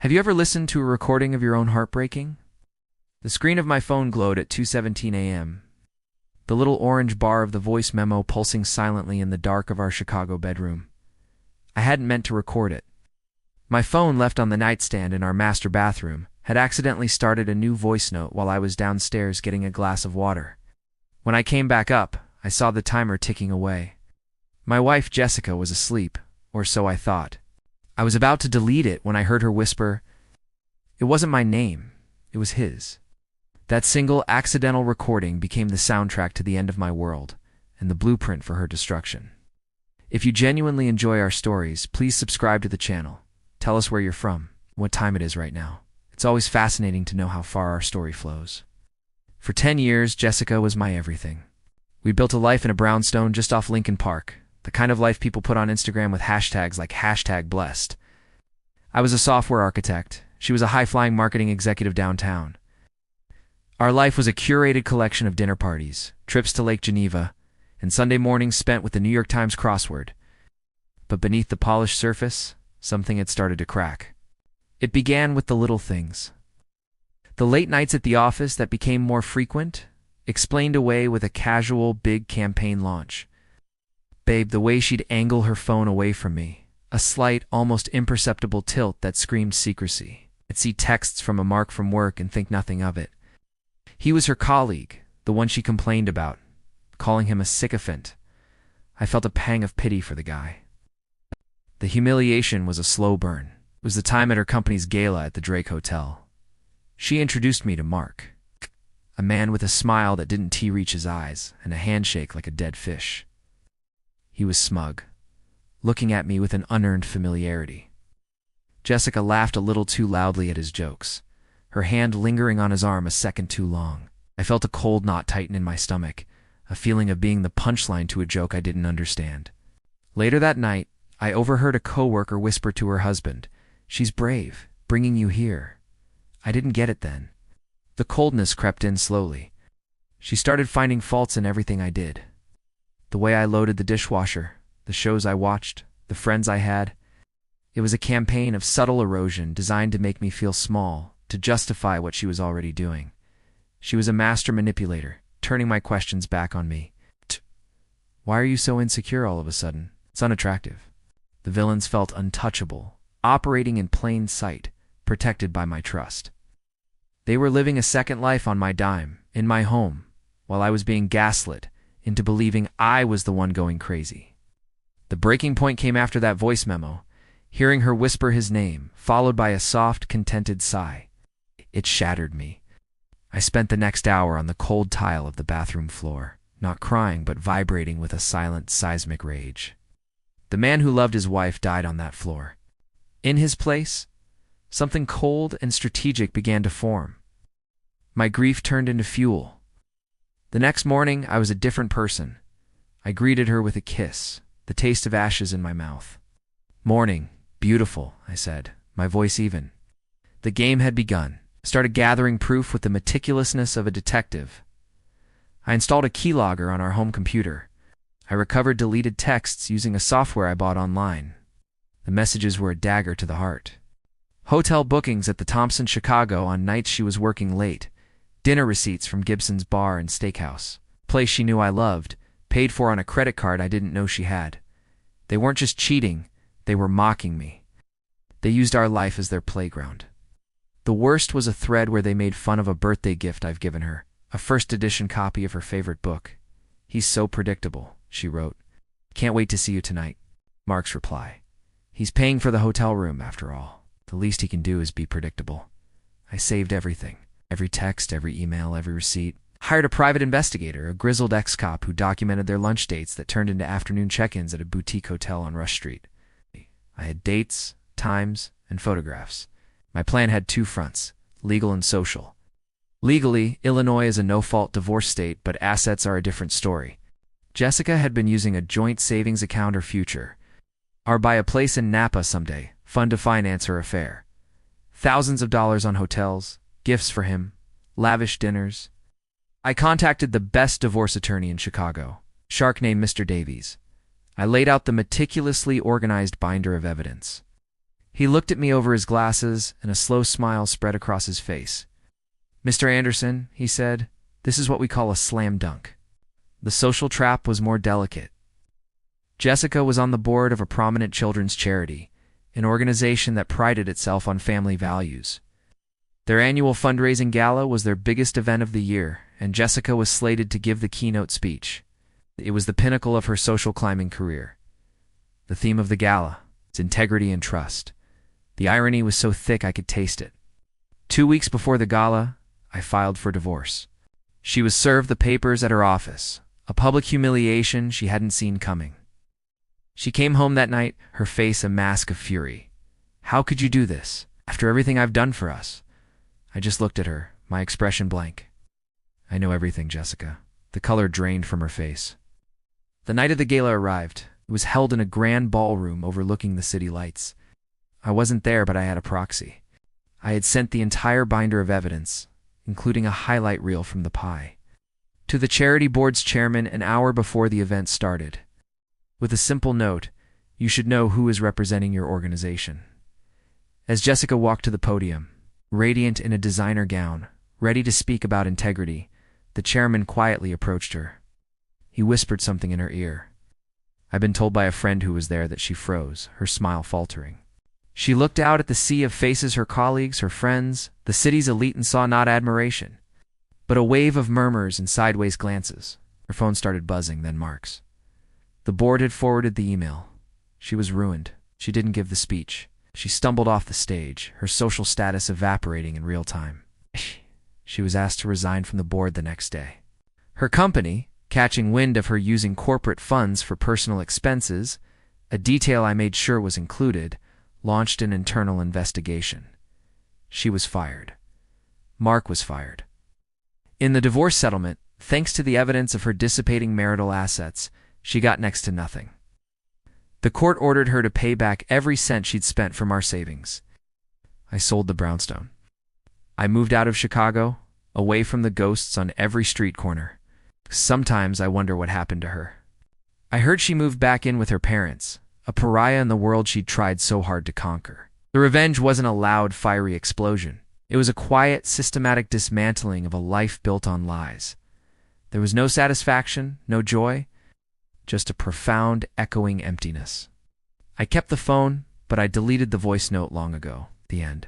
Have you ever listened to a recording of your own heartbreaking? The screen of my phone glowed at 2:17 a.m., the little orange bar of the voice memo pulsing silently in the dark of our Chicago bedroom. I hadn't meant to record it. My phone, left on the nightstand in our master bathroom, had accidentally started a new voice note while I was downstairs getting a glass of water. When I came back up, I saw the timer ticking away. My wife, Jessica, was asleep, or so I thought. I was about to delete it when I heard her whisper, "It wasn't my name, it was his." That single accidental recording became the soundtrack to the end of my world, and the blueprint for her destruction. If you genuinely enjoy our stories, please subscribe to the channel. Tell us where you're from, what time it is right now. It's always fascinating to know how far our story flows. For 10 years, Jessica was my everything. We built a life in a brownstone just off Lincoln Park, the kind of life people put on Instagram with hashtags like #blessed. I was a software architect. She was a high-flying marketing executive downtown. Our life was a curated collection of dinner parties, trips to Lake Geneva, and Sunday mornings spent with the New York Times crossword. But beneath the polished surface, something had started to crack. It began with the little things. The late nights at the office that became more frequent, explained away with a casual, big campaign launch. Babe, the way she'd angle her phone away from me, a slight, almost imperceptible tilt that screamed secrecy. I'd see texts from a Mark from work and think nothing of it. He was her colleague, the one she complained about, calling him a sycophant. I felt a pang of pity for the guy. The humiliation was a slow burn. It was the time at her company's gala at the Drake Hotel. She introduced me to Mark, a man with a smile that didn't reach his eyes and a handshake like a dead fish. He was smug, looking at me with an unearned familiarity. Jessica laughed a little too loudly at his jokes, her hand lingering on his arm a second too long. I felt a cold knot tighten in my stomach, a feeling of being the punchline to a joke I didn't understand. Later that night, I overheard a coworker whisper to her husband, "She's brave, bringing you here." I didn't get it then. The coldness crept in slowly. She started finding faults in everything I did. The way I loaded the dishwasher, the shows I watched, the friends I had. It was a campaign of subtle erosion designed to make me feel small, to justify what she was already doing. She was a master manipulator, turning my questions back on me. Why are you so insecure all of a sudden? It's unattractive. The villains felt untouchable, operating in plain sight, protected by my trust. They were living a second life on my dime, in my home, while I was being gaslit into believing I was the one going crazy. The breaking point came after that voice memo, hearing her whisper his name, followed by a soft, contented sigh. It shattered me. I spent the next hour on the cold tile of the bathroom floor, not crying but vibrating with a silent, seismic rage. The man who loved his wife died on that floor. In his place, something cold and strategic began to form. My grief turned into fuel. The next morning, I was a different person. I greeted her with a kiss, the taste of ashes in my mouth. "Morning, beautiful," I said, my voice even. The game had begun. I started gathering proof with the meticulousness of a detective. I installed a keylogger on our home computer. I recovered deleted texts using a software I bought online. The messages were a dagger to the heart. Hotel bookings at the Thompson Chicago on nights she was working late. Dinner receipts from Gibson's Bar and Steakhouse, place she knew I loved, paid for on a credit card I didn't know she had. They weren't just cheating, they were mocking me. They used our life as their playground. The worst was a thread where they made fun of a birthday gift I've given her, a first edition copy of her favorite book. "He's so predictable," she wrote. "Can't wait to see you tonight." Mark's reply. "He's paying for the hotel room, after all. The least he can do is be predictable." I saved everything. Every text, every email, every receipt. Hired a private investigator, a grizzled ex-cop who documented their lunch dates that turned into afternoon check-ins at a boutique hotel on Rush Street. I had dates, times, and photographs. My plan had two fronts, legal and social. Legally, Illinois is a no-fault divorce state, but assets are a different story. Jessica had been using a joint savings account or future, or buy a place in Napa someday, fund to finance her affair. Thousands of dollars on hotels, gifts for him, lavish dinners. I contacted the best divorce attorney in Chicago, shark named Mr. Davies. I laid out the meticulously organized binder of evidence. He looked at me over his glasses, and a slow smile spread across his face. "Mr. Anderson," he said, "this is what we call a slam dunk." The social trap was more delicate. Jessica was on the board of a prominent children's charity, an organization that prided itself on family values. Their annual fundraising gala was their biggest event of the year, and Jessica was slated to give the keynote speech. It was the pinnacle of her social climbing career. The theme of the gala was integrity and trust. The irony was so thick I could taste it. 2 weeks before the gala, I filed for divorce. She was served the papers at her office, a public humiliation she hadn't seen coming. She came home that night, her face a mask of fury. "How could you do this, after everything I've done for us?" I just looked at her, my expression blank. "I know everything, Jessica." The color drained from her face. The night of the gala arrived. It was held in a grand ballroom overlooking the city lights. I wasn't there, but I had a proxy. I had sent the entire binder of evidence, including a highlight reel from the pie, to the charity board's chairman an hour before the event started, with a simple note: "You should know who is representing your organization." As Jessica walked to the podium, radiant in a designer gown, ready to speak about integrity, the chairman quietly approached her. He whispered something in her ear. I'd been told by a friend who was there that she froze, her smile faltering. She looked out at the sea of faces, her colleagues, her friends, the city's elite, and saw not admiration, but a wave of murmurs and sideways glances. Her phone started buzzing, then Mark's. The board had forwarded the email. She was ruined. She didn't give the speech. She stumbled off the stage, her social status evaporating in real time. She was asked to resign from the board the next day. Her company, catching wind of her using corporate funds for personal expenses, a detail I made sure was included, launched an internal investigation. She was fired. Mark was fired. In the divorce settlement, thanks to the evidence of her dissipating marital assets, she got next to nothing. The court ordered her to pay back every cent she'd spent from our savings. I sold the brownstone. I moved out of Chicago, away from the ghosts on every street corner. Sometimes I wonder what happened to her. I heard she moved back in with her parents, a pariah in the world she'd tried so hard to conquer. The revenge wasn't a loud, fiery explosion. It was a quiet, systematic dismantling of a life built on lies. There was no satisfaction, no joy, just a profound, echoing emptiness. I kept the phone, but I deleted the voice note long ago. The end.